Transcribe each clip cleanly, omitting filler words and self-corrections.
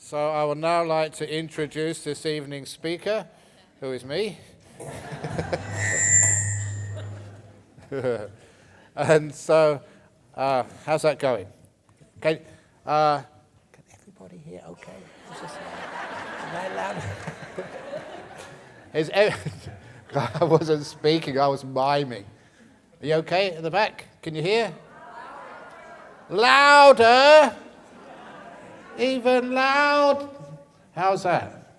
So I would now like to introduce this evening's speaker, who is me. And so, how's that going? Can everybody hear okay? Is I wasn't speaking, I was miming. Are you okay at the back? Can you hear? Louder! Even loud? How's that?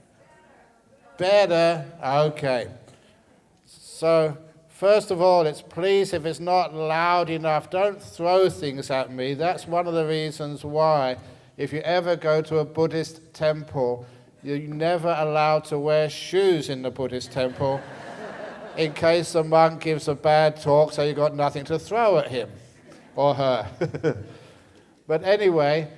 Better? Okay. So, first of all, please, if it's not loud enough, don't throw things at me. That's one of the reasons why, if you ever go to a Buddhist temple, you're never allowed to wear shoes in the Buddhist temple in case the monk gives a bad talk, so you've got nothing to throw at him or her. But anyway,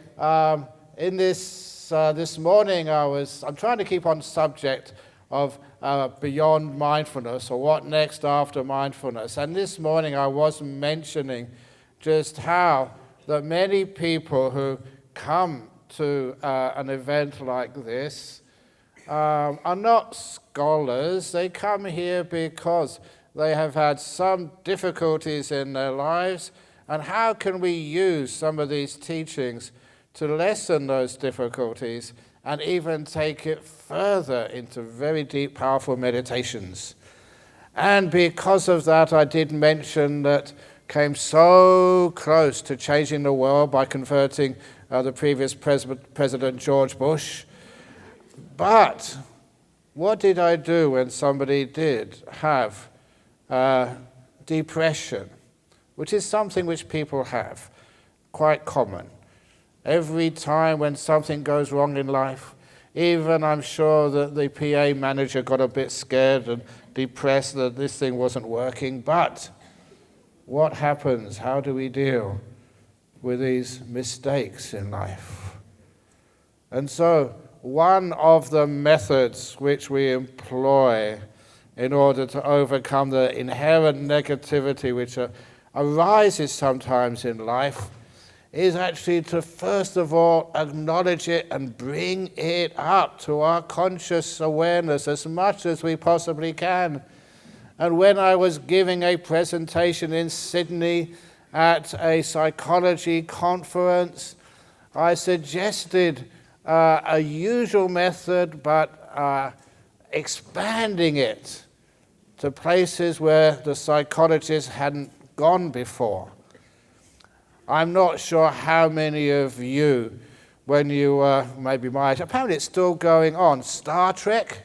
in this morning, I'm trying to keep on subject of beyond mindfulness, or what next after mindfulness. And this morning, I was mentioning just how that many people who come to an event like this are not scholars. They come here because they have had some difficulties in their lives. And how can we use some of these teachings to lessen those difficulties and even take it further into very deep, powerful meditations? And because of that, I did mention that came so close to changing the world by converting the previous President George Bush. But what did I do when somebody did have depression, which is something which people have, quite common? Every time when something goes wrong in life, even I'm sure that the PA manager got a bit scared and depressed that this thing wasn't working. But what happens? How do we deal with these mistakes in life? And so one of the methods which we employ in order to overcome the inherent negativity which arises sometimes in life is actually to first of all acknowledge it and bring it up to our conscious awareness as much as we possibly can. And when I was giving a presentation in Sydney at a psychology conference, I suggested a usual method, but expanding it to places where the psychologists hadn't gone before. I'm not sure how many of you, when you were maybe my age, apparently it's still going on, Star Trek?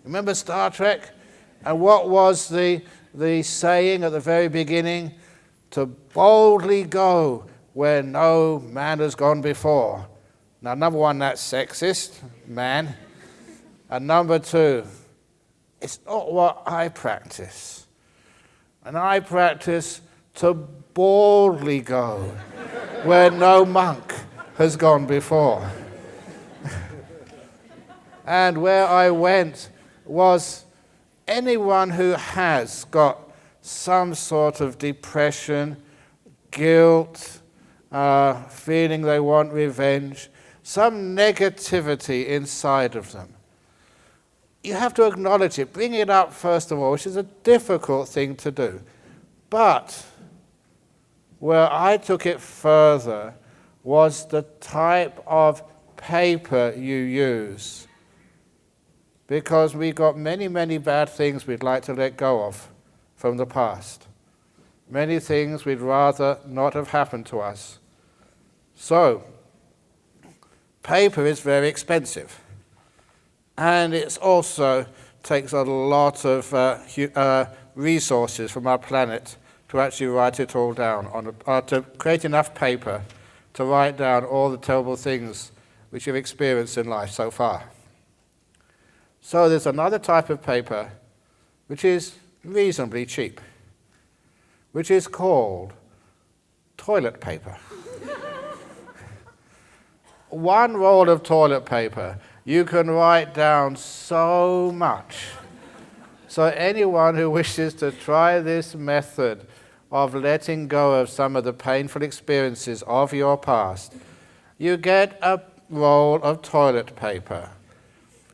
Remember Star Trek? And what was the saying at the very beginning? To boldly go where no man has gone before. Now, number one, that's sexist, man. And number two, it's not what I practice. And I practice to boldly go where no monk has gone before. And where I went was anyone who has got some sort of depression, guilt, feeling they want revenge, some negativity inside of them. You have to acknowledge it, bring it up first of all, which is a difficult thing to do. But where I took it further was the type of paper you use. Because we've got many, many bad things we'd like to let go of from the past. Many things we'd rather not have happened to us. So, paper is very expensive. And it also takes a lot of resources from our planet to actually write it all down, to create enough paper to write down all the terrible things which you've experienced in life so far. So there's another type of paper which is reasonably cheap, which is called toilet paper. One roll of toilet paper, you can write down so much. So anyone who wishes to try this method of letting go of some of the painful experiences of your past, you get roll of toilet paper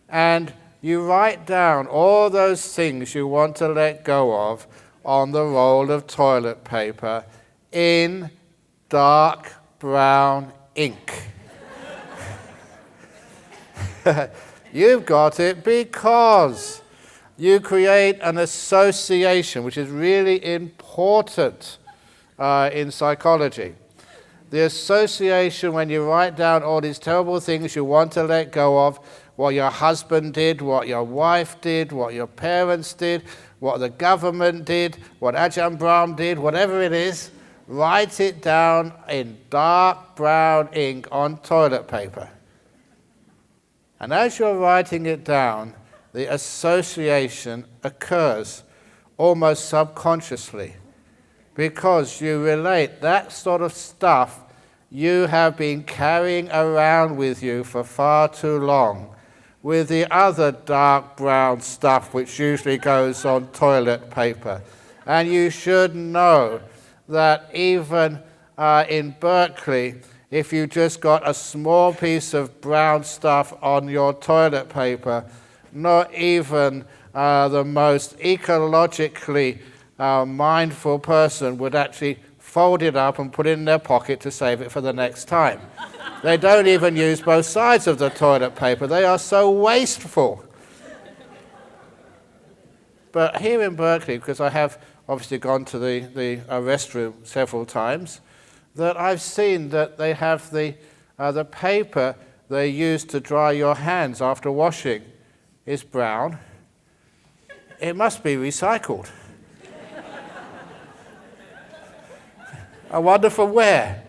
and you write down all those things you want to let go of on the roll of toilet paper in dark brown ink. You've got it because you create an association, which is really important in psychology. The association when you write down all these terrible things you want to let go of, what your husband did, what your wife did, what your parents did, what the government did, what Ajahn Brahm did, whatever it is, write it down in dark brown ink on toilet paper. And as you're writing it down, the association occurs almost subconsciously because you relate that sort of stuff you have been carrying around with you for far too long with the other dark brown stuff which usually goes on toilet paper. And you should know that even in Berkeley, if you just got a small piece of brown stuff on your toilet paper, not even the most ecologically mindful person would actually fold it up and put it in their pocket to save it for the next time. They don't even use both sides of the toilet paper. They are so wasteful. But here in Berkeley, because I have obviously gone to the restroom several times, that I've seen that they have the paper they use to dry your hands after washing is brown. It must be recycled. I wonder from where.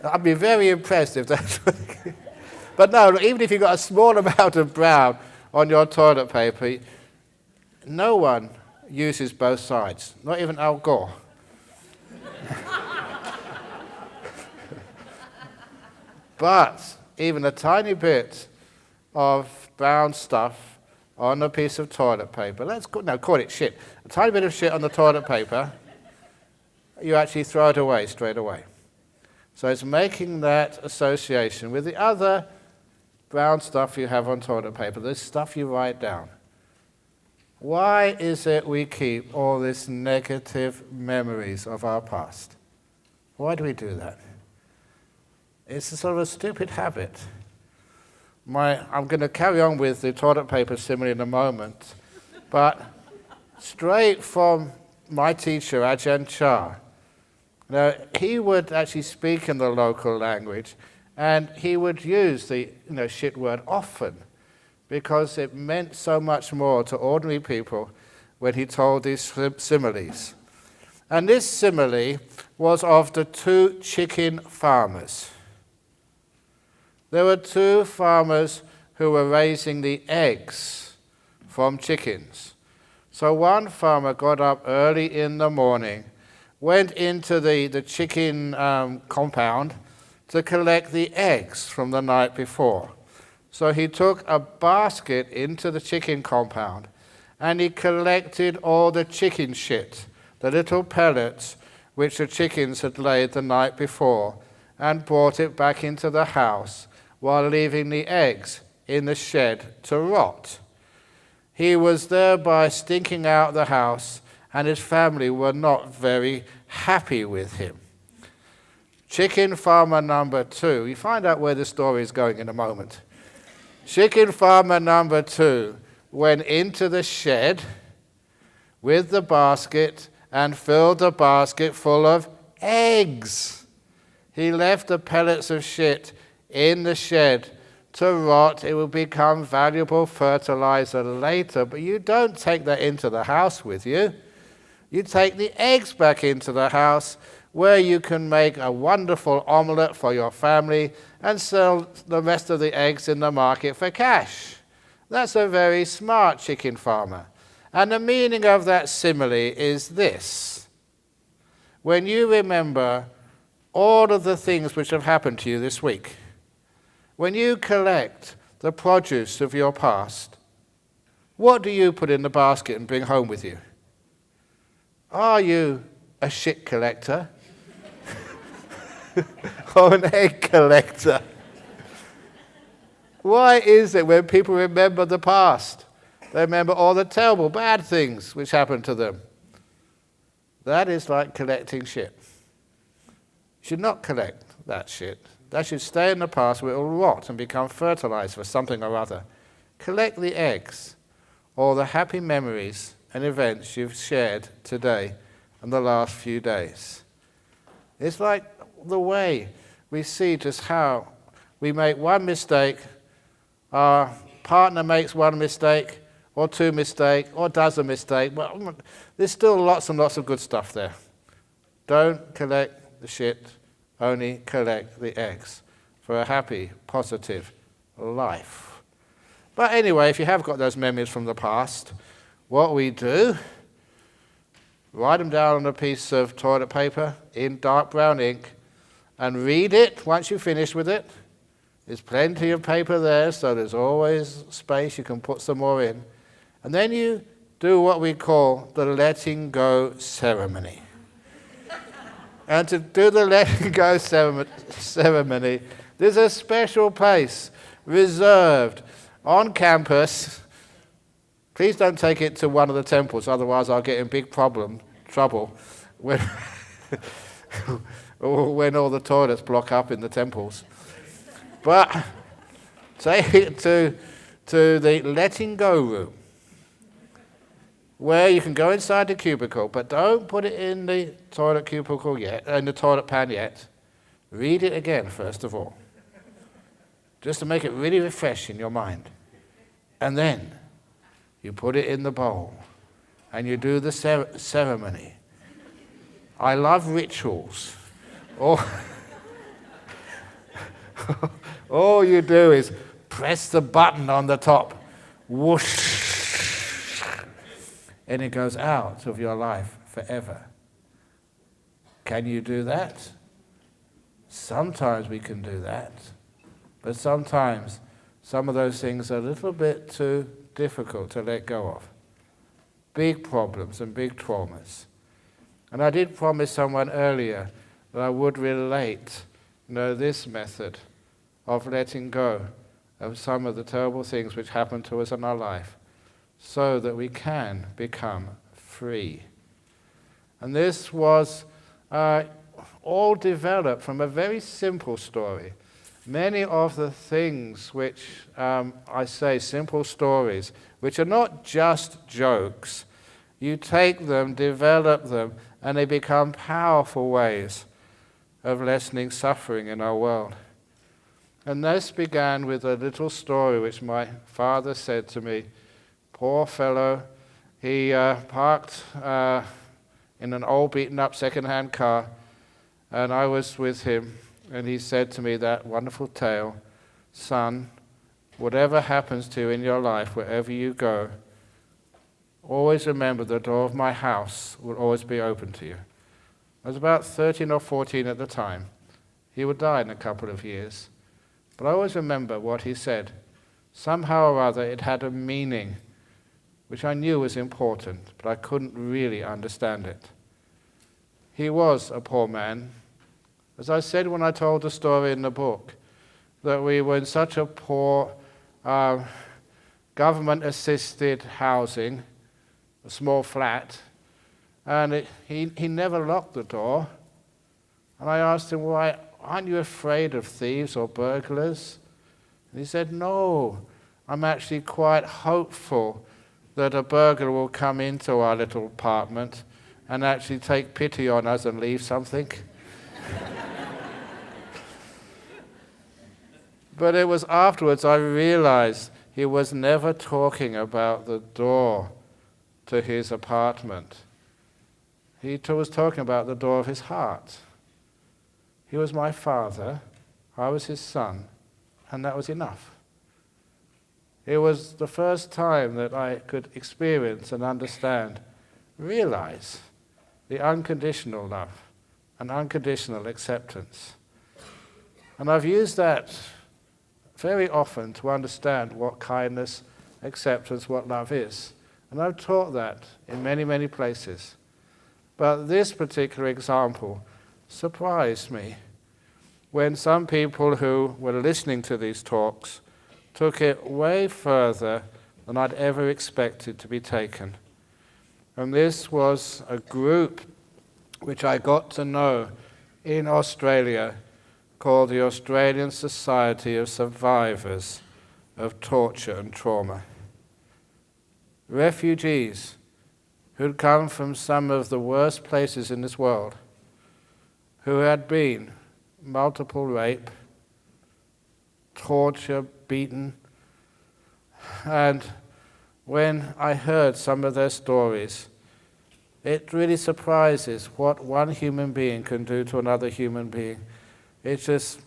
I'd be very impressed if that's what But no, even if you've got a small amount of brown on your toilet paper, no one uses both sides, not even Al Gore. But even a tiny bit of brown stuff on a piece of toilet paper, call it shit. A tiny bit of shit on the toilet paper, you actually throw it away straight away. So it's making that association with the other brown stuff you have on toilet paper, this stuff you write down. Why is it we keep all these negative memories of our past? Why do we do that? It's a sort of a stupid habit. I'm going to carry on with the toilet paper simile in a moment, but straight from my teacher, Ajahn Chah. Now, he would actually speak in the local language, and he would use the shit word often, because it meant so much more to ordinary people when he told these similes. And this simile was of the two chicken farmers. There were two farmers who were raising the eggs from chickens. So one farmer got up early in the morning, went into the chicken compound to collect the eggs from the night before. So he took a basket into the chicken compound and he collected all the chicken shit, the little pellets which the chickens had laid the night before, and brought it back into the house while leaving the eggs in the shed to rot. He was thereby stinking out the house, and his family were not very happy with him. Chicken farmer number 2, you find out where the story is going in a moment. Chicken farmer number 2 went into the shed with the basket and filled the basket full of eggs. He left the pellets of shit in the shed to rot. It will become valuable fertilizer later, but you don't take that into the house with you. You take the eggs back into the house where you can make a wonderful omelette for your family and sell the rest of the eggs in the market for cash. That's a very smart chicken farmer. And the meaning of that simile is this. When you remember all of the things which have happened to you this week, when you collect the produce of your past, what do you put in the basket and bring home with you? Are you a shit collector? or an egg collector? Why is it when people remember the past, they remember all the terrible, bad things which happened to them? That is like collecting shit. You should not collect that shit. That should stay in the past where it will rot and become fertilizer for something or other. Collect the eggs, all the happy memories and events you've shared today and the last few days. It's like the way we see just how we make one mistake, our partner makes one mistake, or two mistakes, or does a mistake. Well, there's still lots and lots of good stuff there. Don't collect the shit, only collect the eggs for a happy, positive life. But anyway, if you have got those memories from the past, what we do, write them down on a piece of toilet paper in dark brown ink and read it once you've finished with it. There's plenty of paper there, so there's always space, you can put some more in. And then you do what we call the letting go ceremony. And to do the letting go ceremony, there's a special place reserved on campus. Please don't take it to one of the temples, otherwise I'll get in big trouble when, when all the toilets block up in the temples. But take it to the letting go room, where you can go inside the cubicle, but don't put it in the toilet cubicle yet, in the toilet pan yet. Read it again, first of all, just to make it really refresh in your mind. And then you put it in the bowl, and you do the ceremony. I love rituals. All you do is press the button on the top, whoosh, and it goes out of your life forever. Can you do that? Sometimes we can do that, but sometimes some of those things are a little bit too difficult to let go of. Big problems and big traumas. And I did promise someone earlier that I would relate, this method of letting go of some of the terrible things which happen to us in our life so that we can become free. And this was all developed from a very simple story. Many of the things which I say, simple stories, which are not just jokes, you take them, develop them, and they become powerful ways of lessening suffering in our world. And this began with a little story which my father said to me. Poor fellow, he parked in an old beaten-up second-hand car, and I was with him, and he said to me that wonderful tale, son, whatever happens to you in your life, wherever you go, always remember the door of my house will always be open to you. I was about 13 or 14 at the time. He would die in a couple of years. But I always remember what he said. Somehow or other it had a meaning which I knew was important, but I couldn't really understand it. He was a poor man. As I said when I told the story in the book, that we were in such a poor government-assisted housing, a small flat, and he never locked the door. And I asked him, why, aren't you afraid of thieves or burglars? And he said, no, I'm actually quite hopeful that a burglar will come into our little apartment and actually take pity on us and leave something. But it was afterwards I realized he was never talking about the door to his apartment. He was talking about the door of his heart. He was my father, I was his son, and that was enough. It was the first time that I could experience and understand, realize the unconditional love and unconditional acceptance. And I've used that very often to understand what kindness, acceptance, what love is. And I've taught that in many, many places. But this particular example surprised me. when some people who were listening to these talks took it way further than I'd ever expected to be taken. And this was a group which I got to know in Australia called the Australian Society of Survivors of Torture and Trauma. Refugees who'd come from some of the worst places in this world, who had been multiple rape, torture, beaten, and when I heard some of their stories, it really surprises what one human being can do to another human being. It just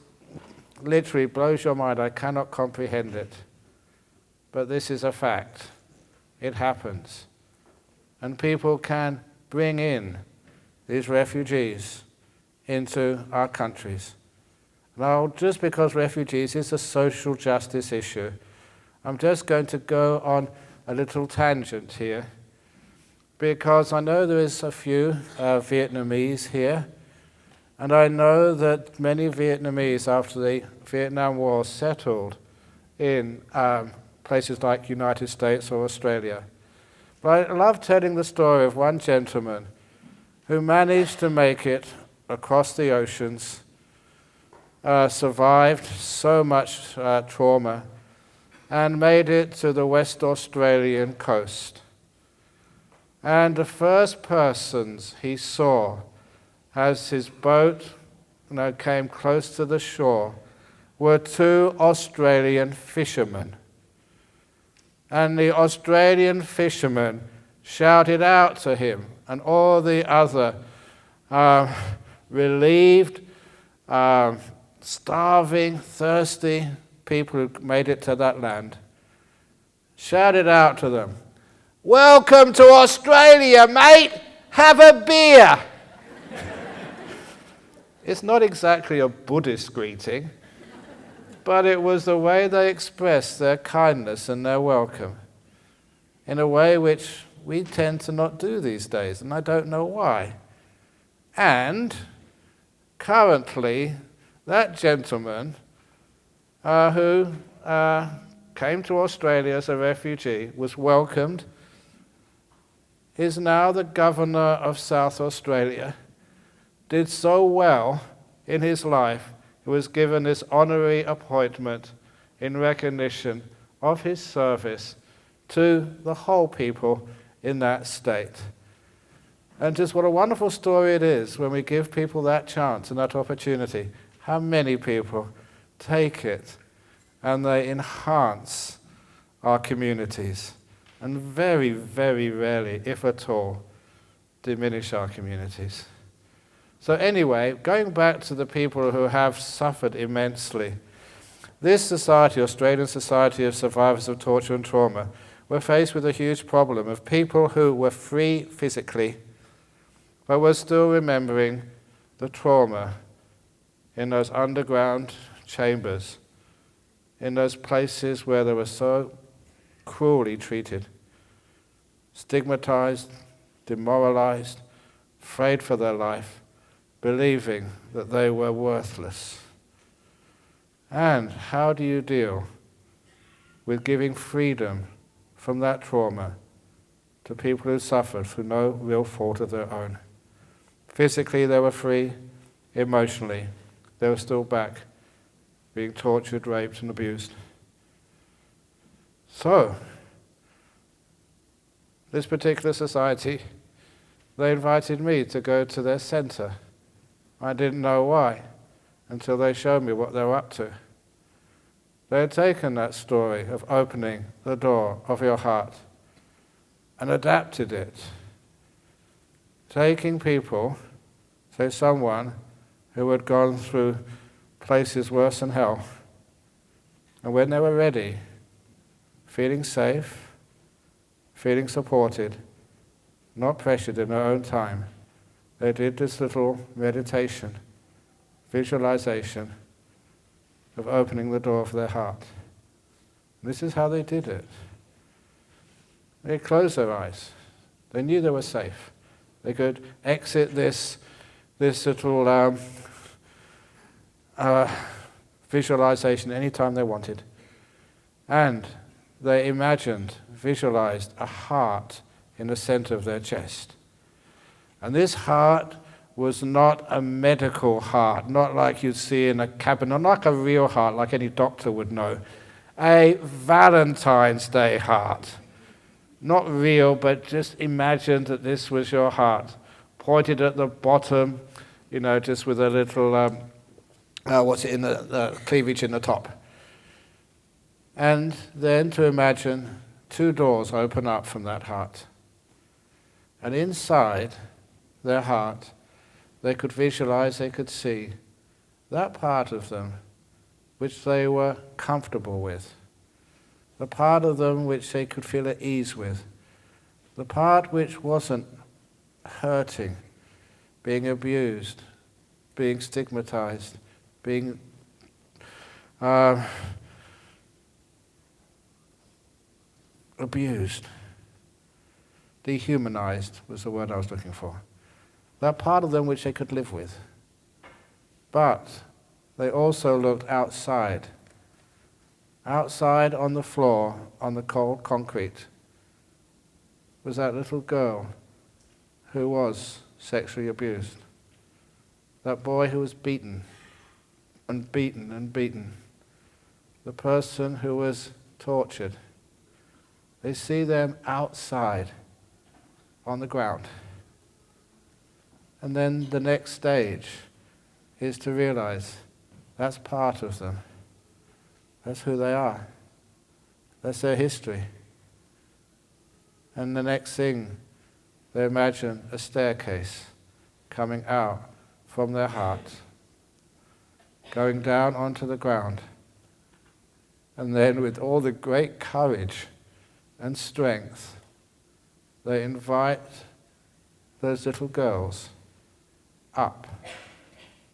literally blows your mind. I cannot comprehend it. But this is a fact. It happens. And people can bring in these refugees into our countries. Now, just because refugees is a social justice issue, I'm just going to go on a little tangent here, because I know there is a few Vietnamese here, and I know that many Vietnamese after the Vietnam War settled in places like United States or Australia. But I love telling the story of one gentleman who managed to make it across the oceans, survived so much trauma, and made it to the West Australian coast. And the first persons he saw as his boat came close to the shore were two Australian fishermen. And the Australian fishermen shouted out to him, and all the other relieved, starving, thirsty people who made it to that land, shouted out to them, "Welcome to Australia, mate! Have a beer!" It's not exactly a Buddhist greeting, but it was the way they expressed their kindness and their welcome, in a way which we tend to not do these days, and I don't know why. And currently, that gentleman who came to Australia as a refugee, was welcomed, is now the governor of South Australia, did so well in his life, he was given this honorary appointment in recognition of his service to the whole people in that state. And just what a wonderful story it is when we give people that chance and that opportunity. How many people take it and they enhance our communities, and very, very rarely, if at all, diminish our communities. So anyway, going back to the people who have suffered immensely, this society, Australian Society of Survivors of Torture and Trauma, were faced with a huge problem of people who were free physically, but were still remembering the trauma in those underground chambers, in those places where they were so cruelly treated, stigmatized, demoralized, afraid for their life, believing that they were worthless. And how do you deal with giving freedom from that trauma to people who suffered through no real fault of their own? Physically they were free, emotionally they were still back, being tortured, raped and abused. So, this particular society, they invited me to go to their center. I didn't know why until they showed me what they were up to. They had taken that story of opening the door of your heart and adapted it, taking people, say someone who had gone through places worse than hell, and when they were ready, feeling safe, feeling supported, not pressured in their own time, they did this little meditation, visualization of opening the door of their heart. This is how they did it. They closed their eyes. They knew they were safe. They could exit this little visualization anytime they wanted. And they visualized a heart in the center of their chest. And this heart was not a medical heart, not like you'd see in a cabinet, not like a real heart, like any doctor would know. A Valentine's Day heart. Not real, but just imagine that this was your heart. Pointed at the bottom, just with a little, the cleavage in the top. And then to imagine 2 doors open up from that heart. And inside their heart, they could visualize, they could see that part of them which they were comfortable with, the part of them which they could feel at ease with, the part which wasn't hurting, being abused, being stigmatized, being abused, dehumanized was the word I was looking for. That part of them which they could live with. But they also looked outside. Outside on the floor, on the cold concrete, was that little girl who was sexually abused. That boy who was beaten and beaten and beaten. The person who was tortured. They see them outside on the ground. And then the next stage is to realize that's part of them. That's who they are. That's their history. And the next thing, they imagine a staircase coming out from their heart, going down onto the ground. And then with all the great courage and strength, they invite those little girls up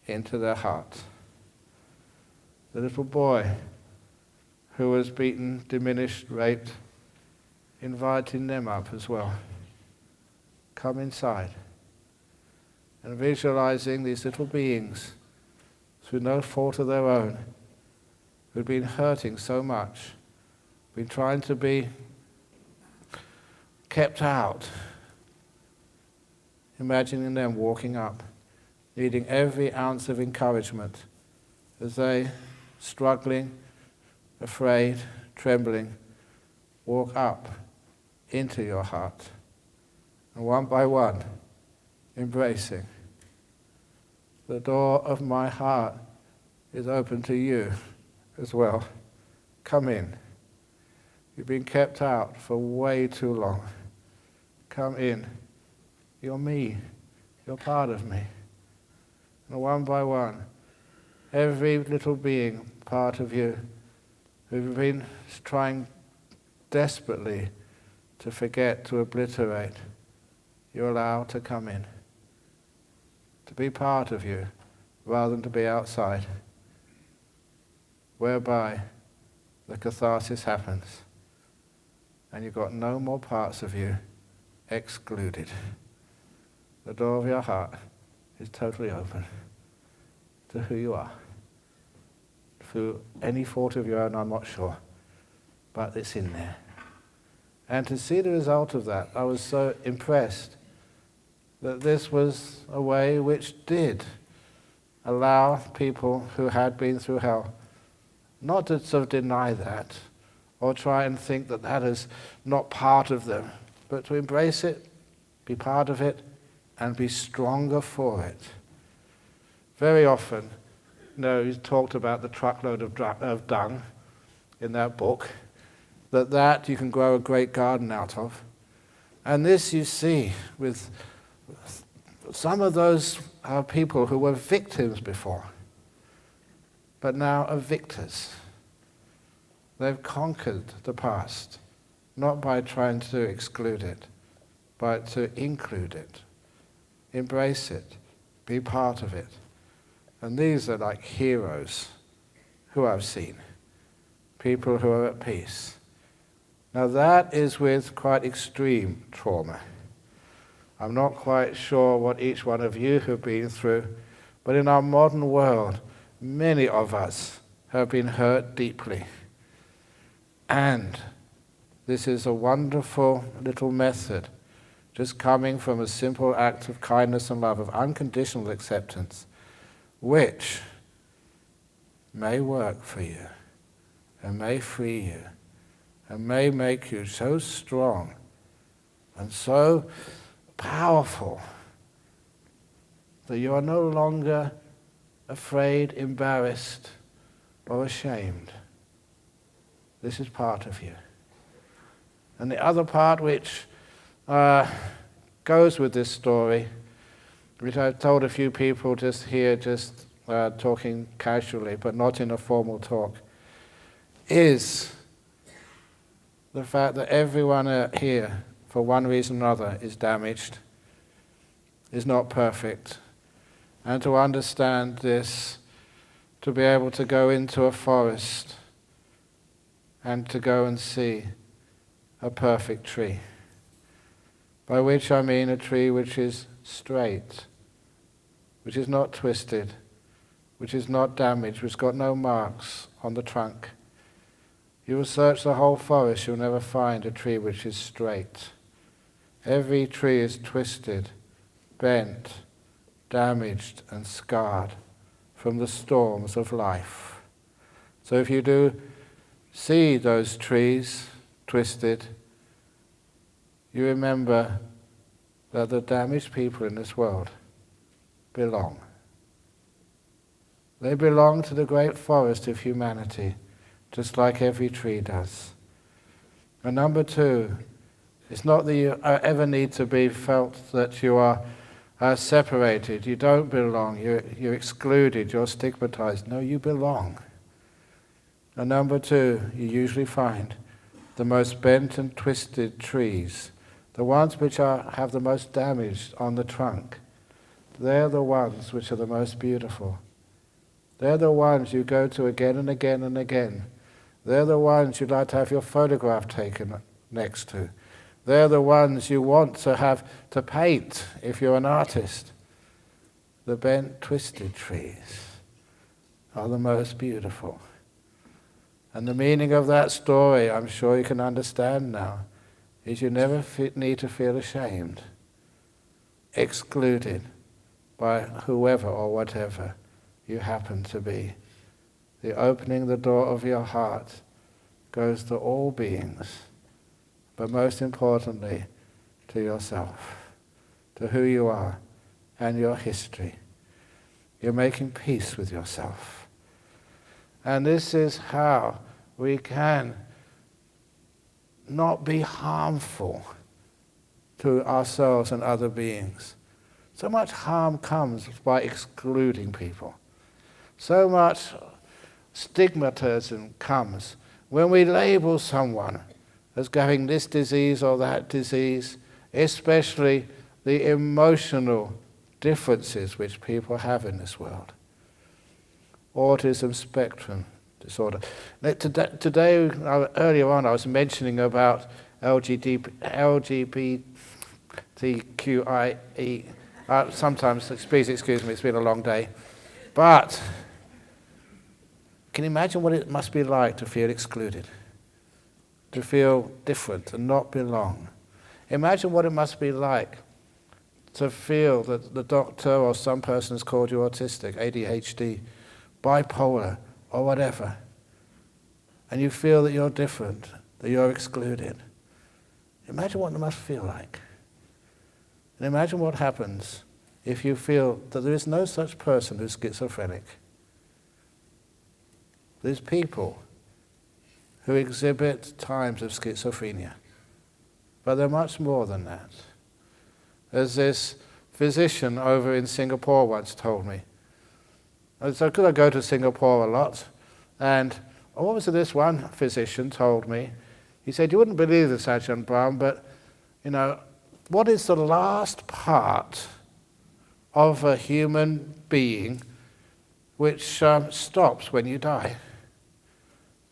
into their heart. The little boy who was beaten, diminished, raped, inviting them up as well. Come inside. And visualizing these little beings through no fault of their own, who'd been hurting so much, been trying to be kept out. Imagining them walking up, needing every ounce of encouragement as they, struggling, afraid, trembling, walk up into your heart. And one by one, embracing. The door of my heart is open to you as well. Come in. You've been kept out for way too long. Come in. You're me. You're part of me. And one by one, every little being part of you who've been trying desperately to forget, to obliterate, you allow to come in. To be part of you rather than to be outside. Whereby the catharsis happens and you've got no more parts of you excluded. The door of your heart is totally open to who you are. Through any fault of your own, I'm not sure, but it's in there. And to see the result of that, I was so impressed that this was a way which did allow people who had been through hell not to sort of deny that or try and think that that is not part of them, but to embrace it, be part of it, and be stronger for it. Very often, he's talked about the truckload of dung in that book, that you can grow a great garden out of. And this you see with some of those people who were victims before, but now are victors. They've conquered the past, not by trying to exclude it, but to include it, embrace it, be part of it. And these are like heroes who I've seen, people who are at peace. Now that is with quite extreme trauma. I'm not quite sure what each one of you have been through, but in our modern world, many of us have been hurt deeply. And this is a wonderful little method, just coming from a simple act of kindness and love, of unconditional acceptance, which may work for you, and may free you, and may make you so strong and so powerful that you are no longer afraid, embarrassed, or ashamed. This is part of you. And the other part which goes with this story, which I've told a few people just here, talking casually, but not in a formal talk, is the fact that everyone here, for one reason or another, is damaged, is not perfect. And to understand this, to be able to go into a forest and to go and see a perfect tree. By which I mean a tree which is straight, which is not twisted, which is not damaged, which has got no marks on the trunk. You will search the whole forest, you'll never find a tree which is straight. Every tree is twisted, bent, damaged and scarred from the storms of life. So if you do see those trees twisted, you remember that the damaged people in this world belong. They belong to the great forest of humanity, just like every tree does. And number two, it's not that you ever need to be felt that you are separated, you don't belong, you're excluded, you're stigmatized. No, you belong. And number two, you usually find the most bent and twisted trees, the ones which have the most damage on the trunk. They're the ones which are the most beautiful. They're the ones you go to again and again and again. They're the ones you'd like to have your photograph taken next to. They're the ones you want to have to paint if you're an artist. The bent, twisted trees are the most beautiful. And the meaning of that story, I'm sure you can understand now, is you never need to feel ashamed, excluded by whoever or whatever you happen to be. The opening the door of your heart goes to all beings, but most importantly, to yourself, to who you are and your history. You're making peace with yourself. And this is how we can not be harmful to ourselves and other beings. So much harm comes by excluding people. So much stigmatism comes when we label someone as having this disease or that disease, especially the emotional differences which people have in this world. Autism spectrum disorder. Today, earlier on, I was mentioning about LGBTQIE. Sometimes, please excuse me, it's been a long day. But can you imagine what it must be like to feel excluded? To feel different and not belong. Imagine what it must be like to feel that the doctor or some person has called you autistic, ADHD, bipolar, or whatever, and you feel that you're different, that you're excluded. Imagine what it must feel like. And imagine what happens if you feel that there is no such person who's schizophrenic. There's people who exhibit times of schizophrenia, but they're much more than that. As this physician over in Singapore once told me. So because I go to Singapore a lot, and what was it this one physician told me? He said, you wouldn't believe this, Ajahn Brahm, but, what is the last part of a human being which stops when you die?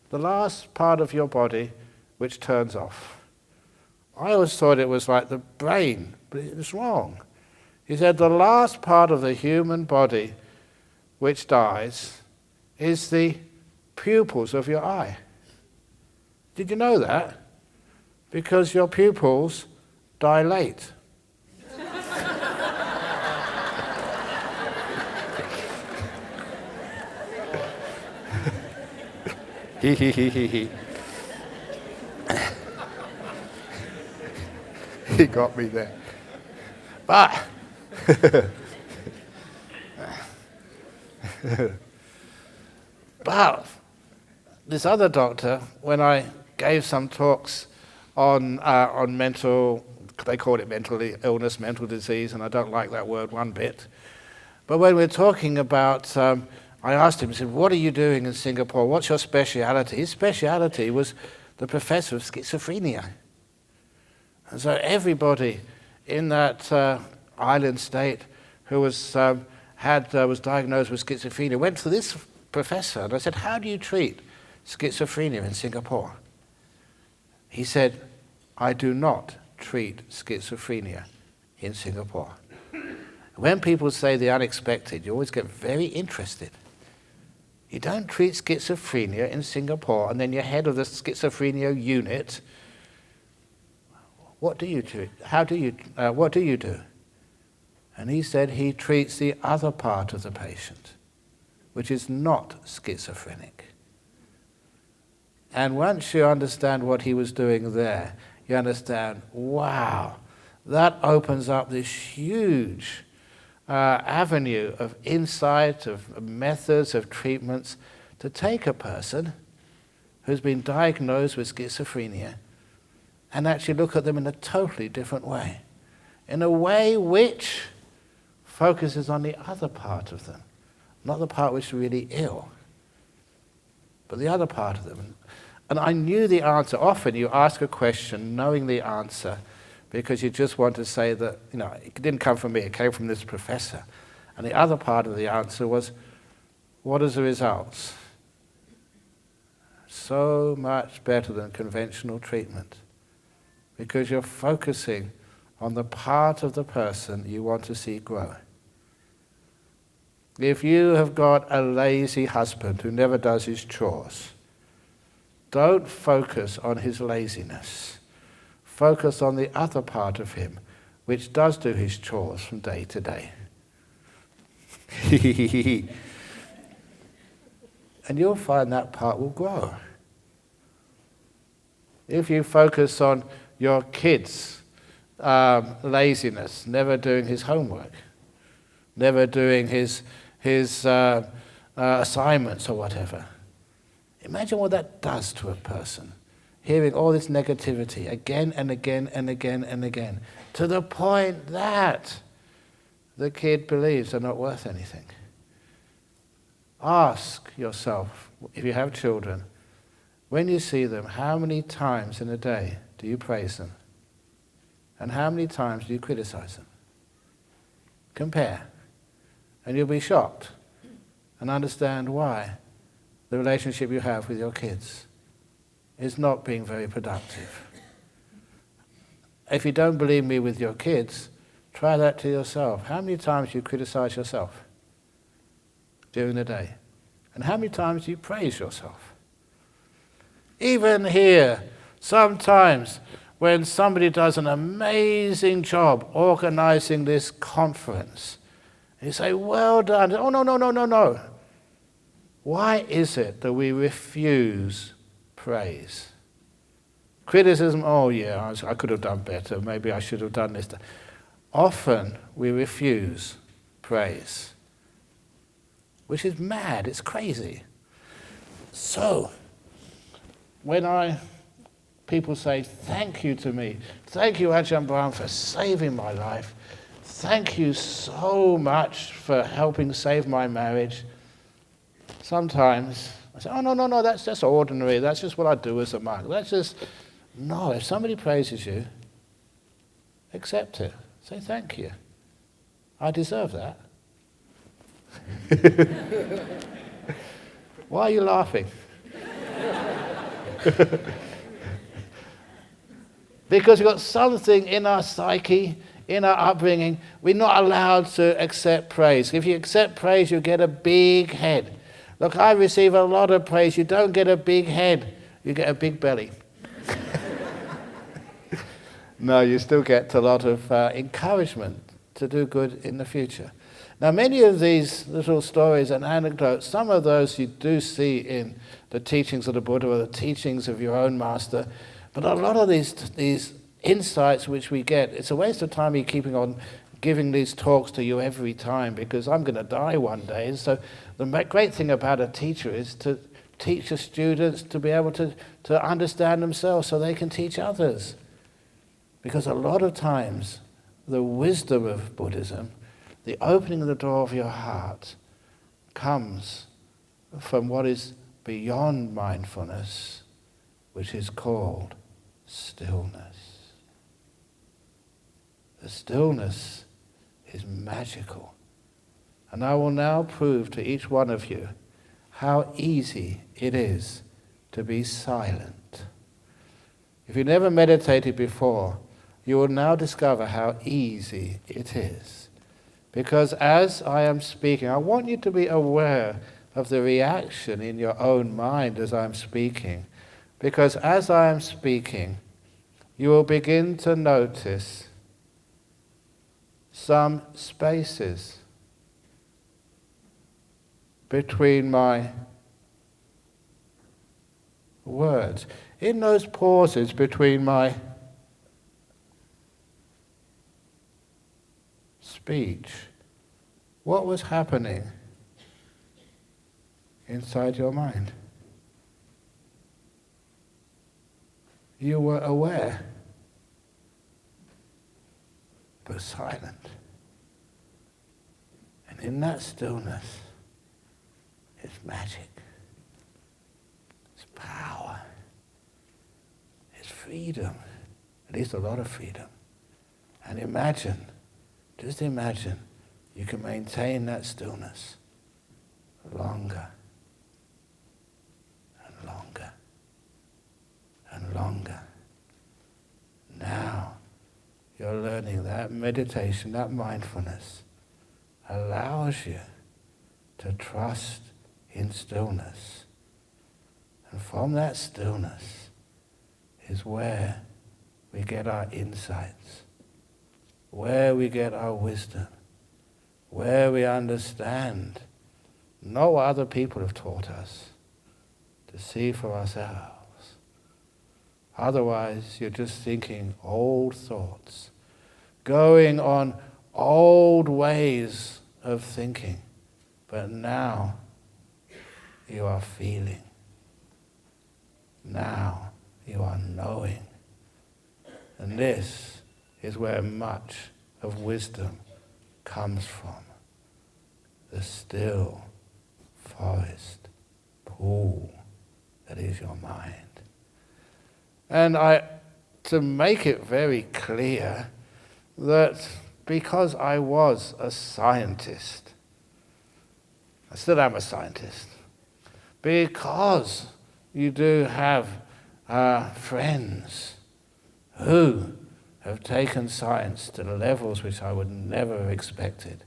The last part of your body which turns off. I always thought it was like the brain, but it was wrong. He said the last part of the human body which dies is the pupils of your eye. Did you know that? Because your pupils dilate. He. He got me there. But but this other doctor, when I gave some talks on mental, they call it mental illness, mental disease, and I don't like that word one bit. But when we're talking about, I asked him, I said, what are you doing in Singapore? What's your speciality? His speciality was the professor of schizophrenia. And so everybody in that island state who was diagnosed with schizophrenia went to this professor, and I said, how do you treat schizophrenia in Singapore? He said, I do not treat schizophrenia in Singapore. When people say the unexpected, you always get very interested. You don't treat schizophrenia in Singapore, and then you're head of the schizophrenia unit. What do you treat? What do you do? And he said he treats the other part of the patient, which is not schizophrenic. And once you understand what he was doing there, you understand, wow, that opens up this huge avenue of insight, of methods, of treatments to take a person who's been diagnosed with schizophrenia and actually look at them in a totally different way, in a way which focuses on the other part of them, not the part which is really ill, but the other part of them. And I knew the answer. Often you ask a question knowing the answer because you just want to say that, it didn't come from me, it came from this professor. And the other part of the answer was, what are the results? So much better than conventional treatment, because you're focusing on the part of the person you want to see grow. If you have got a lazy husband who never does his chores, don't focus on his laziness. Focus on the other part of him, which does do his chores from day to day. And you'll find that part will grow. If you focus on your kid's laziness, never doing his homework, never doing his assignments or whatever, imagine what that does to a person, hearing all this negativity again and again and again and again, to the point that the kid believes they're not worth anything. Ask yourself, if you have children, when you see them, how many times in a day do you praise them? And how many times do you criticize them? Compare. And you'll be shocked and understand why the relationship you have with your kids is not being very productive. If you don't believe me with your kids, try that to yourself. How many times do you criticize yourself during the day? And how many times do you praise yourself? Even here, sometimes when somebody does an amazing job organizing this conference, you say, well done. Oh, no. Why is it that we refuse praise? Criticism, oh yeah, I could have done better. Maybe I should have done this. Often we refuse praise, which is mad, it's crazy. So, when people say, thank you to me, thank you Ajahn Brahm for saving my life, thank you so much for helping save my marriage, sometimes I say, oh, no, that's just ordinary. That's just what I do as a monk. No, if somebody praises you, accept it. Say thank you. I deserve that. Why are you laughing? Because we've got something in our psyche, in our upbringing, we're not allowed to accept praise. If you accept praise, you get a big head. Look, I receive a lot of praise. You don't get a big head, you get a big belly. No, you still get a lot of encouragement to do good in the future. Now, many of these little stories and anecdotes, some of those you do see in the teachings of the Buddha or the teachings of your own master, but a lot of these insights which we get, it's a waste of time me keeping on giving these talks to you every time, because I'm going to die one day. And so the great thing about a teacher is to teach the students to be able to understand themselves so they can teach others. Because a lot of times, the wisdom of Buddhism, the opening of the door of your heart, comes from what is beyond mindfulness, which is called stillness. The stillness is magical. And I will now prove to each one of you how easy it is to be silent. If you never meditated before, you will now discover how easy it is. Because as I am speaking, I want you to be aware of the reaction in your own mind as I'm speaking. Because as I am speaking, you will begin to notice some spaces between my words. In those pauses between my speech, what was happening inside your mind? You were aware, but silent. And in that stillness is magic. It's power. It's freedom. At least a lot of freedom. And imagine, just imagine, you can maintain that stillness longer and longer and longer. Now you're learning that meditation, that mindfulness allows you to trust in stillness. And from that stillness is where we get our insights, where we get our wisdom, where we understand not what other people have taught us, to see for ourselves. Otherwise, you're just thinking old thoughts, going on old ways of thinking. But now you are feeling. Now you are knowing. And this is where much of wisdom comes from. The still forest pool that is your mind. And to make it very clear that because I was a scientist, I still am a scientist, because you do have friends who have taken science to the levels which I would never have expected,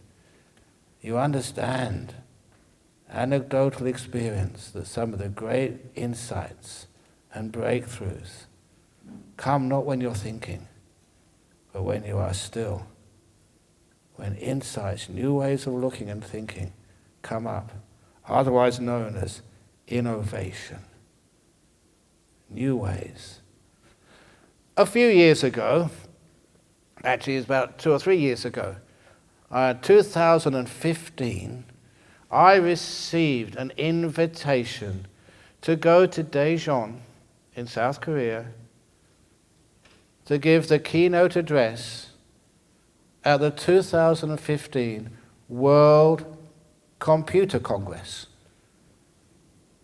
you understand, anecdotal experience, that some of the great insights and breakthroughs come not when you're thinking, but when you are still. When insights, new ways of looking and thinking come up, otherwise known as innovation. New ways. A few years ago, actually it's about 2 or 3 years ago, 2015, I received an invitation to go to Daejeon in South Korea to give the keynote address at the 2015 World Computer Congress.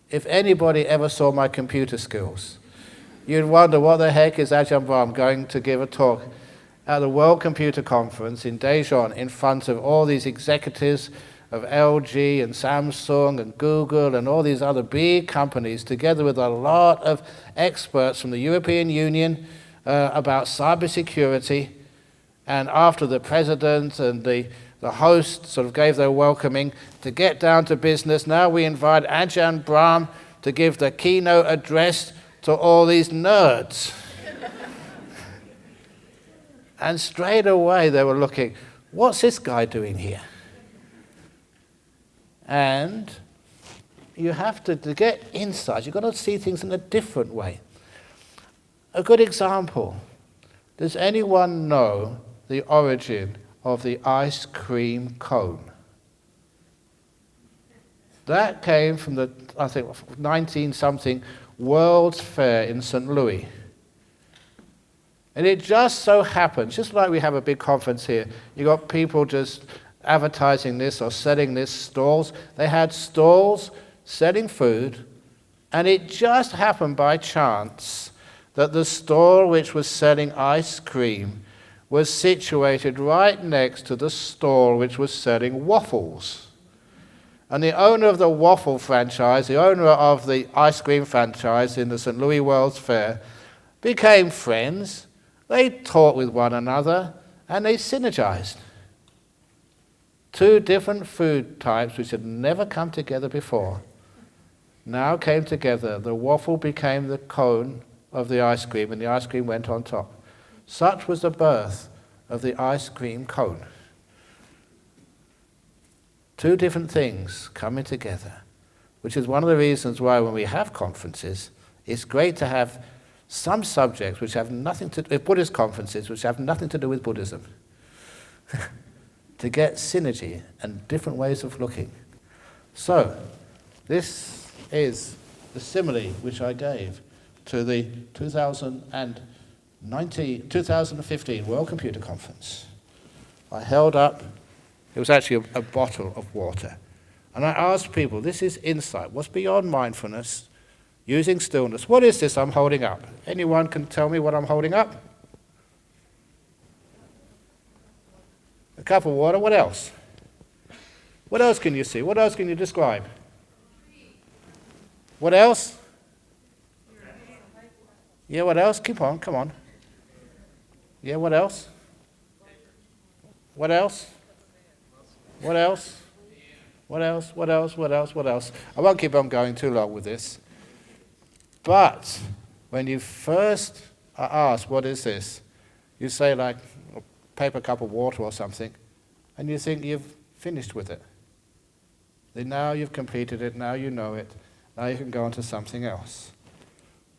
If anybody ever saw my computer skills, you'd wonder what the heck is Ajahn Brahm going to give a talk at the World Computer Conference in Daejeon in front of all these executives of LG and Samsung and Google and all these other big companies, together with a lot of experts from the European Union about cybersecurity. And after the president and the the host sort of gave their welcoming. To get down to business, now we invite Ajahn Brahm to give the keynote address to all these nerds. And straight away they were looking, what's this guy doing here? And you have to get insight, you've got to see things in a different way. A good example, does anyone know the origin of the ice cream cone? That came from the, I think, 19-something World's Fair in St. Louis. And it just so happens, just like we have a big conference here, you got people just advertising this or selling this, stalls. They had stalls selling food, and it just happened by chance that the stall which was selling ice cream was situated right next to the stall which was selling waffles. And the owner of the waffle franchise, the owner of the ice cream franchise in the St. Louis World's Fair, became friends. They talked with one another, and they synergized. Two different food types which had never come together before now came together. The waffle became the cone of the ice cream, and the ice cream went on top. Such was the birth of the ice cream cone. Two different things coming together, which is one of the reasons why when we have conferences, it's great to have some subjects which have nothing to do with Buddhist conferences, which have nothing to do with Buddhism, to get synergy and different ways of looking. So, this is the simile which I gave to the 2015 World Computer Conference. I held up, it was actually a bottle of water, and I asked people, this is insight, what's beyond mindfulness? Using stillness. What is this I'm holding up? Anyone can tell me what I'm holding up? A cup of water. What else? What else can you see? What else can you describe? What else? Yeah, what else? Keep on, come on. Yeah, what else? What else? What else? What else? What else? What else? What else? I won't keep on going too long with this. But when you first are asked, what is this? You say like a paper cup of water or something, and you think you've finished with it. Then now you've completed it, now you know it, now you can go on to something else.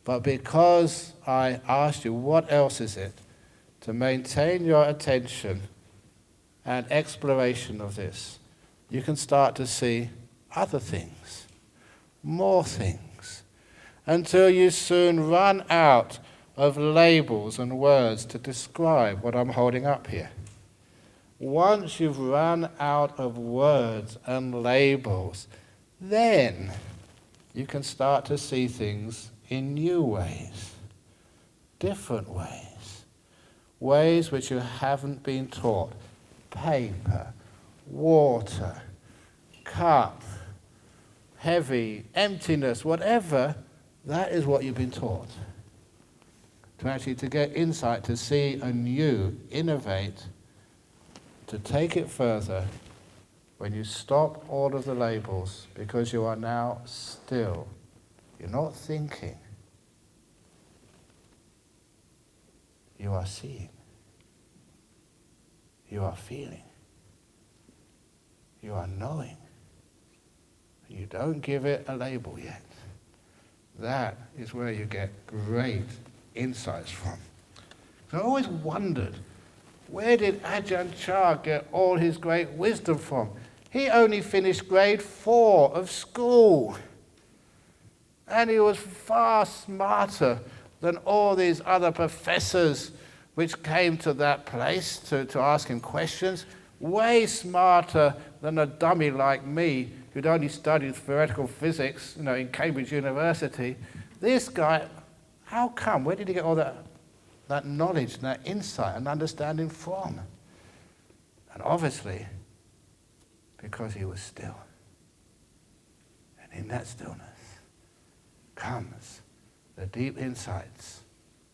But because I asked you, what else is it? To maintain your attention and exploration of this, you can start to see other things, more things, until you soon run out of labels and words to describe what I'm holding up here. Once you've run out of words and labels, then you can start to see things in new ways, different ways, ways which you haven't been taught. Paper, water, cup, heavy, emptiness, whatever. That is what you've been taught. To actually to get insight, to see anew, innovate, to take it further when you stop all of the labels, because you are now still. You're not thinking. You are seeing. You are feeling. You are knowing. You don't give it a label yet. That is where you get great insights from. So I always wondered, where did Ajahn Chah get all his great wisdom from? He only finished grade 4 of school. And he was far smarter than all these other professors which came to that place to ask him questions. Way smarter than a dummy like me who'd only studied theoretical physics, in Cambridge University. This guy, how come? Where did he get all that knowledge and that insight and understanding from? And obviously, because he was still. And in that stillness comes the deep insights,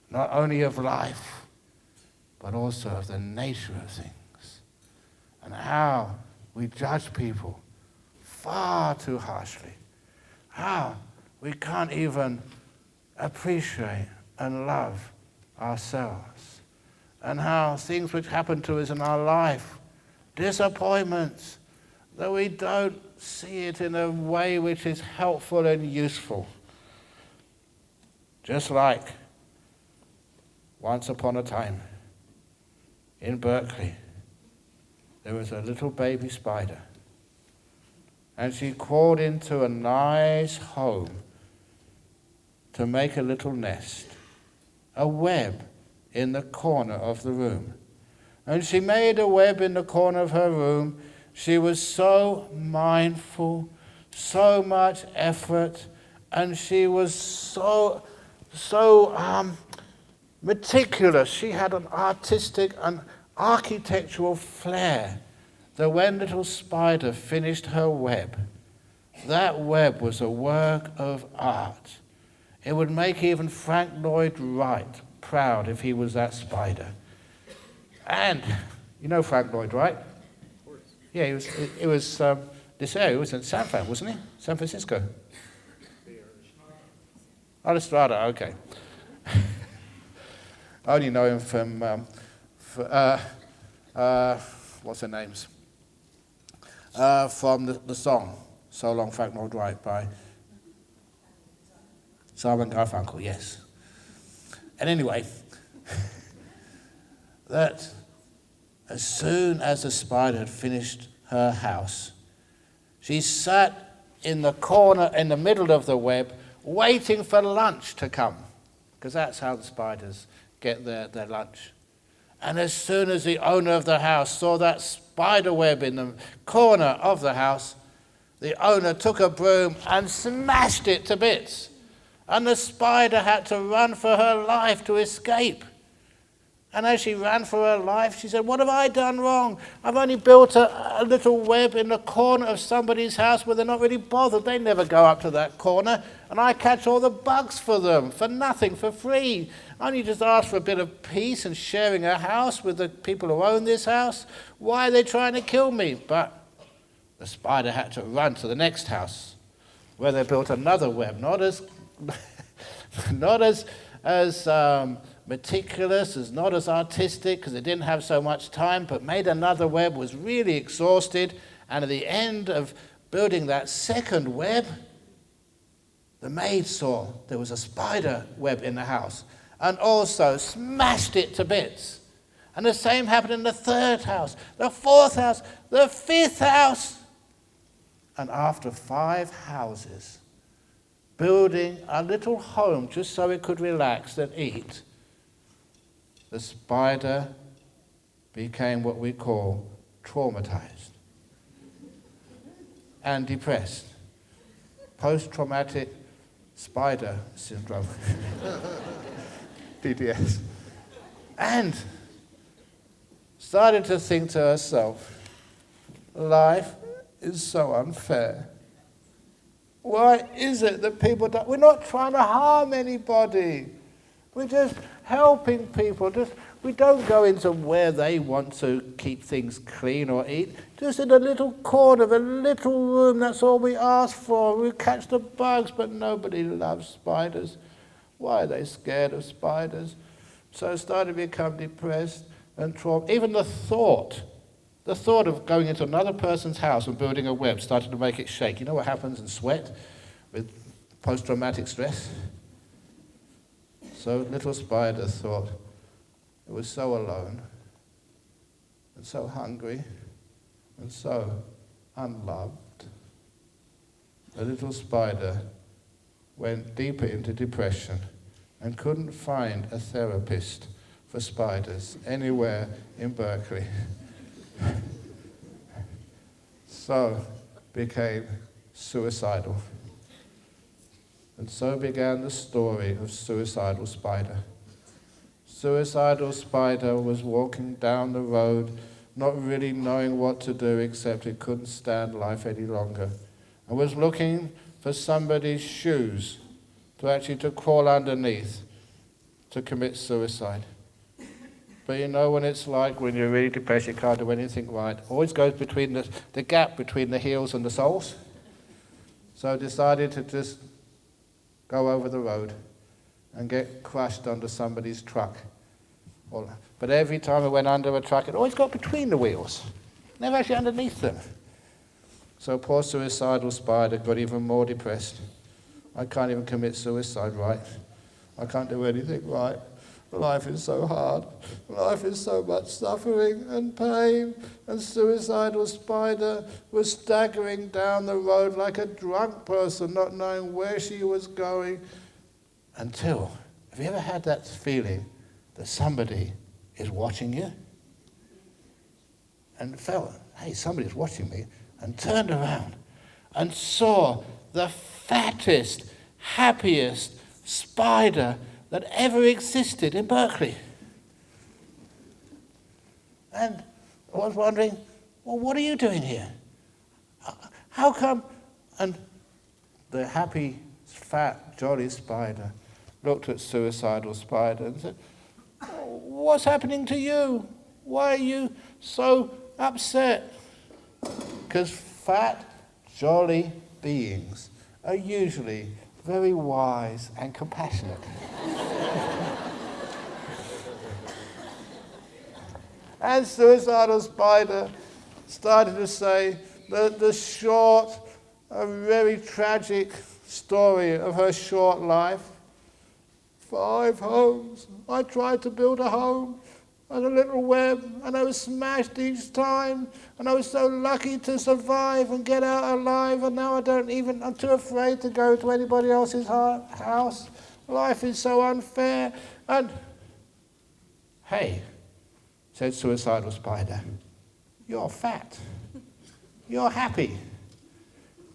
not only of life, but also of the nature of things. and how we judge people far too harshly. How we can't even appreciate and love ourselves. And how things which happen to us in our life, disappointments, that we don't see it in a way which is helpful and useful. Just like once upon a time in Berkeley, there was a little baby spider, and she crawled into a nice home to make a little nest, a web in the corner of the room. And she made a web in the corner of her room. She was so mindful, so much effort, and she was so meticulous. She had an artistic and architectural flair that when little spider finished her web, that web was a work of art. It would make even Frank Lloyd Wright proud if he was that spider. And you know Frank Lloyd Wright? Of course. Yeah, he was this area. He was in San Fran, wasn't he? San Francisco. Oh, Estrada, okay. I only know him from what's their names? From the song "So Long, Frank Lloyd Wright" by Simon Garfunkel. Yes. And anyway, that as soon as the spider had finished her house, she sat in the corner in the middle of the web, waiting for lunch to come, because that's how the spiders get their lunch. And as soon as the owner of the house saw that spider web in the corner of the house, the owner took a broom and smashed it to bits. And the spider had to run for her life to escape. And as she ran for her life, she said, "What have I done wrong? I've only built a little web in the corner of somebody's house where they're not really bothered. They never go up to that corner. And I catch all the bugs for them, for nothing, for free. I only just ask for a bit of peace and sharing a house with the people who own this house. Why are they trying to kill me?" But the spider had to run to the next house, where they built another web, not as meticulous, not as artistic, because they didn't have so much time, but made another web, was really exhausted, and at the end of building that second web, the maid saw there was a spider web in the house, and also smashed it to bits. And the same happened in the third house, the fourth house, the fifth house. And after 5 houses, building a little home just so it could relax and eat, the spider became what we call traumatized and depressed. Post-traumatic spider syndrome. PTS. And started to think to herself, life is so unfair. Why is it that people don't? We're not trying to harm anybody. We're just helping people. We don't go into where they want to keep things clean or eat. Just in a little corner of a little room, that's all we ask for. We catch the bugs, but nobody loves spiders. Why are they scared of spiders? So I started to become depressed and traumatized. Even the thought of going into another person's house and building a web started to make it shake. You know what happens in sweat with post-traumatic stress? So little spider thought it was so alone and so hungry and so unloved. The little spider went deeper into depression and couldn't find a therapist for spiders anywhere in Berkeley. So became suicidal. And so began the story of Suicidal Spider. Suicidal Spider was walking down the road, not really knowing what to do except it couldn't stand life any longer, and was looking for somebody's shoes to crawl underneath to commit suicide. But you know when it's like when you're really depressed, you can't do anything right. Always goes between the gap between the heels and the soles. So I decided to just go over the road and get crushed under somebody's truck. But every time I went under a truck, it always got between the wheels, never actually underneath them. So poor suicidal spider got even more depressed. I can't even commit suicide right. I can't do anything right. Life is so hard. Life is so much suffering and pain. And suicidal spider was staggering down the road like a drunk person, not knowing where she was going. Until, have you ever had that feeling that somebody is watching you? And felt, hey, somebody's watching me. And turned around and saw the fattest, happiest spider that ever existed in Berkeley. And I was wondering, well, what are you doing here? How come? And the happy, fat, jolly spider looked at suicidal spider and said, what's happening to you? Why are you so upset? Because fat, jolly beings are usually very wise and compassionate. And suicidal spider started to say the short, a very tragic story of her short life. 5 homes. I tried to build a home and a little web, and I was smashed each time, and I was so lucky to survive and get out alive, and now I'm too afraid to go to anybody else's house. Life is so unfair. And, hey, said suicidal spider, you're fat. You're happy.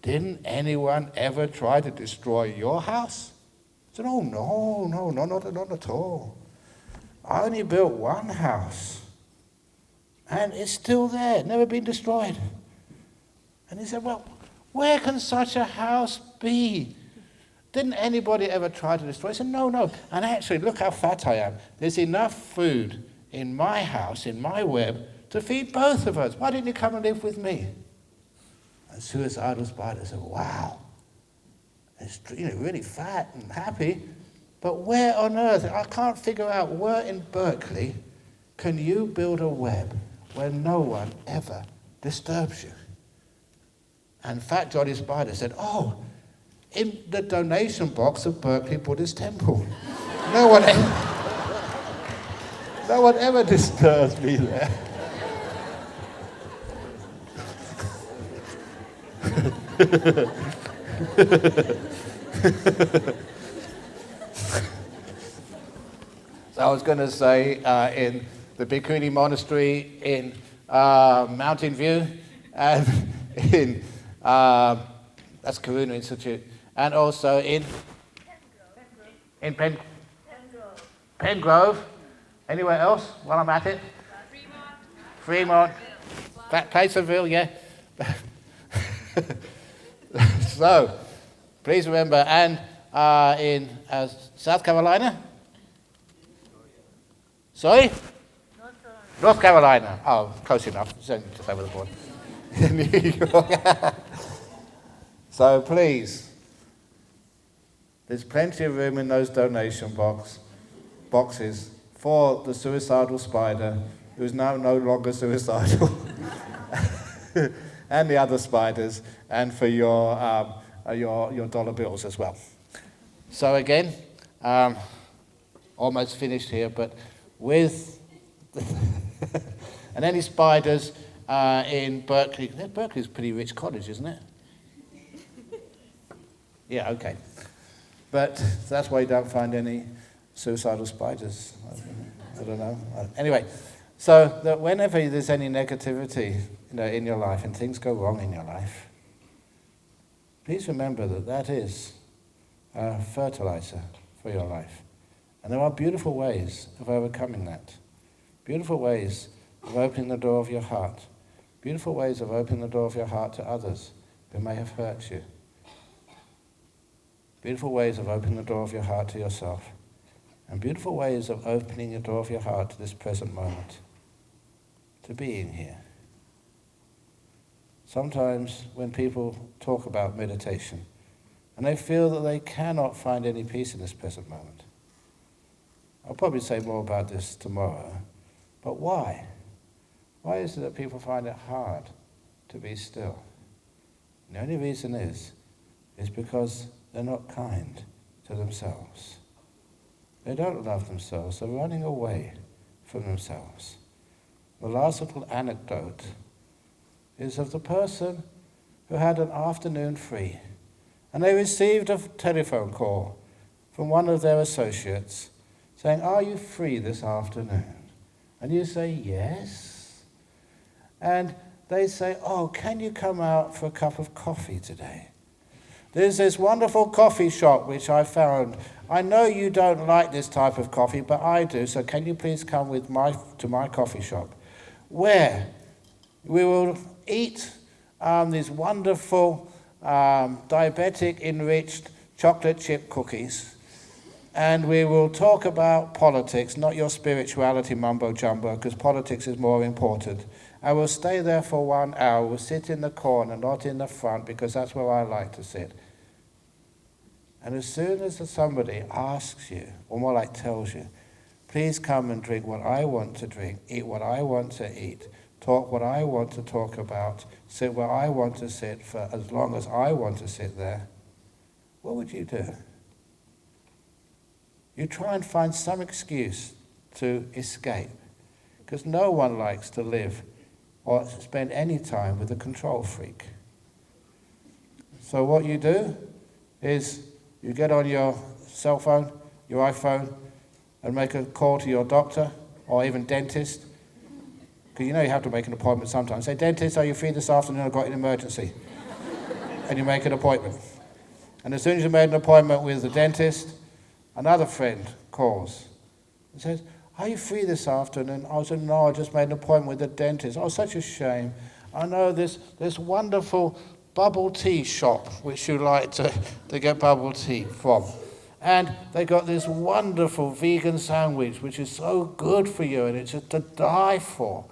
Didn't anyone ever try to destroy your house? I said, oh, no, not at all. I only built one house, and it's still there, never been destroyed. And he said, well, where can such a house be? Didn't anybody ever try to destroy it? I said, no. And actually, look how fat I am. There's enough food in my house, in my web, to feed both of us. Why didn't you come and live with me? And suicidal spider said, wow, it's really fat and happy. But where on earth, I can't figure out where in Berkeley can you build a web where no one ever disturbs you? And Fat Jolly Spider said, oh, in the donation box of Berkeley Buddhist Temple. No one ever disturbs me there. So I was going to say in the Bhikkhuni monastery in Mountain View, and in that's Karuna Institute, and also in Pengrove. Anywhere else while I'm at it? Fremont. Placerville, yeah. So, please remember, and in South Carolina? Sorry? North Carolina. Oh, close enough. It's only just over the border. New York. So please, there's plenty of room in those donation boxes for the suicidal spider, who's now no longer suicidal, and the other spiders, and for your dollar bills as well. So again, almost finished here, but with and any spiders in Berkeley. Berkeley's a pretty rich college, isn't it? Yeah, okay. But that's why you don't find any suicidal spiders. I don't know. Anyway, so that whenever there's any negativity, in your life and things go wrong in your life, please remember that is a fertilizer for your life. And there are beautiful ways of overcoming that. Beautiful ways of opening the door of your heart. Beautiful ways of opening the door of your heart to others who may have hurt you. Beautiful ways of opening the door of your heart to yourself. And beautiful ways of opening the door of your heart to this present moment, to being here. Sometimes when people talk about meditation, and they feel that they cannot find any peace in this present moment. I'll probably say more about this tomorrow, but why? Why is it that people find it hard to be still? And the only reason is because they're not kind to themselves. They don't love themselves, they're running away from themselves. The last little anecdote is of the person who had an afternoon free, and they received a telephone call from one of their associates saying, "Are you free this afternoon?" And you say, "Yes." And they say, "Oh, can you come out for a cup of coffee today? There's this wonderful coffee shop which I found. I know you don't like this type of coffee, but I do, so can you please come to my coffee shop, where we will eat these wonderful diabetic-enriched chocolate chip cookies, and we will talk about politics, not your spirituality mumbo-jumbo, because politics is more important. I will stay there for 1 hour. We'll sit in the corner, not in the front, because that's where I like to sit." And as soon as somebody asks you, or more like tells you, "Please come and drink what I want to drink, eat what I want to eat, talk what I want to talk about, sit where I want to sit for as long as I want to sit there," what would you do? You try and find some excuse to escape, because no one likes to live or spend any time with a control freak. So what you do is you get on your cell phone, your iPhone, and make a call to your doctor or even dentist, because you know you have to make an appointment sometimes. Say, "Dentist, are you free this afternoon? I've got an emergency." And you make an appointment. And as soon as you made an appointment with the dentist, another friend calls and says, "Are you free this afternoon?" I said, "No, I just made an appointment with the dentist." "Oh, such a shame. I know this wonderful bubble tea shop which you like to get bubble tea from. And they got this wonderful vegan sandwich which is so good for you, and it's just to die for."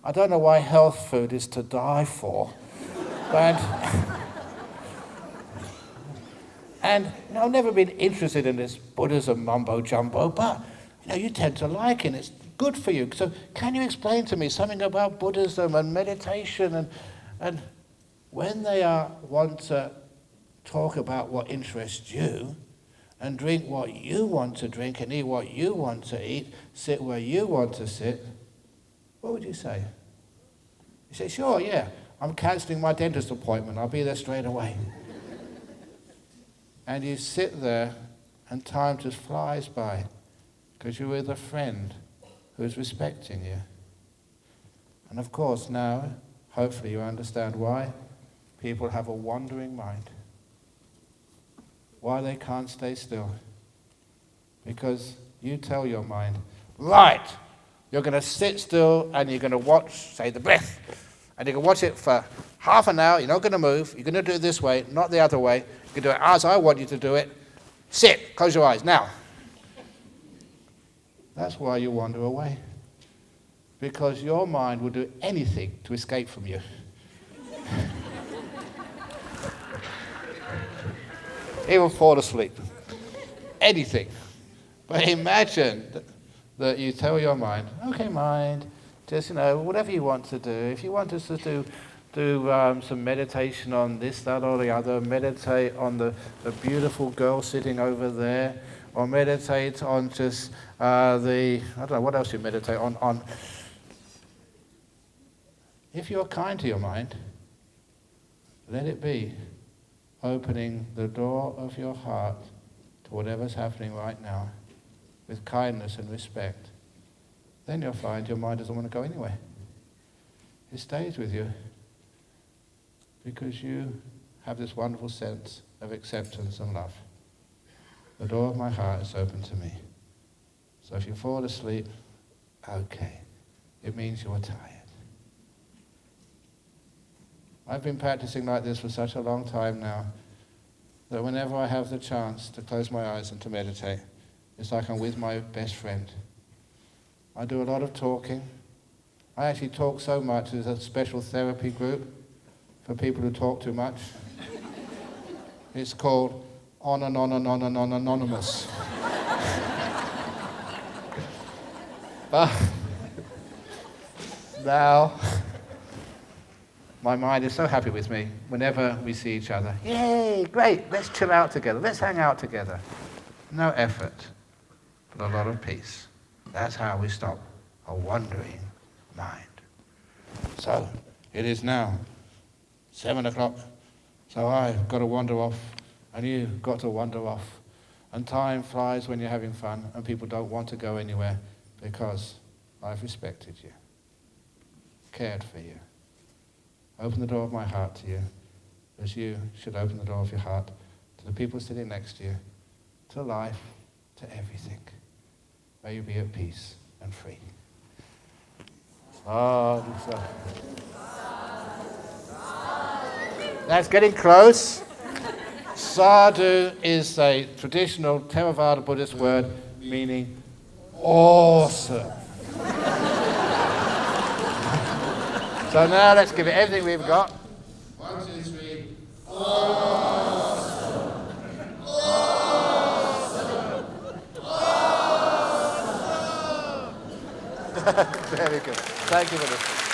I don't know why health food is to die for. And I've never been interested in this Buddhism mumbo-jumbo, but you tend to like it. It's good for you. So can you explain to me something about Buddhism and meditation? And when they want to talk about what interests you, and drink what you want to drink, and eat what you want to eat, sit where you want to sit, what would you say? You say, "Sure, yeah, I'm cancelling my dentist appointment. I'll be there straight away." And you sit there, and time just flies by, because you're with a friend who's respecting you. And of course now, hopefully you understand why people have a wandering mind. Why they can't stay still. Because you tell your mind, "Right, you're going to sit still and you're going to watch, say, the breath. And you can watch it for half an hour. You're not going to move. You're going to do it this way, not the other way. You can do it as I want you to do it. Sit, close your eyes, now." That's why you wander away. Because your mind will do anything to escape from you. Even fall asleep. Anything. But imagine that you tell your mind, "Okay, mind, just, whatever you want to do. If you want us to do some meditation on this, that, or the other, meditate on the beautiful girl sitting over there, or meditate on just I don't know, what else you meditate on. If you're kind to your mind, let it be opening the door of your heart to whatever's happening right now with kindness and respect. Then you'll find your mind doesn't want to go anywhere. It stays with you because you have this wonderful sense of acceptance and love. The door of my heart is open to me. So if you fall asleep, okay, it means you're tired. I've been practicing like this for such a long time now that whenever I have the chance to close my eyes and to meditate, It's like I'm with my best friend. I do a lot of talking. I actually talk so much, there's a special therapy group for people who talk too much. It's called On and On and On and On Anonymous. But now, my mind is so happy with me whenever we see each other. Yay, great, let's chill out together, let's hang out together. No effort, but a lot of peace. That's how we stop a wandering mind. So, it is now 7 o'clock, so I've got to wander off, and you've got to wander off. And time flies when you're having fun, and people don't want to go anywhere because I've respected you, cared for you. Open the door of my heart to you, as you should open the door of your heart to the people sitting next to you, to life, to everything. May you be at peace and free. That's getting close. Sadhu is a traditional Theravada Buddhist word meaning awesome. So now let's give it everything we've got. 1, 2, 3. Awesome. Awesome. Awesome. Very good. Thank you for this.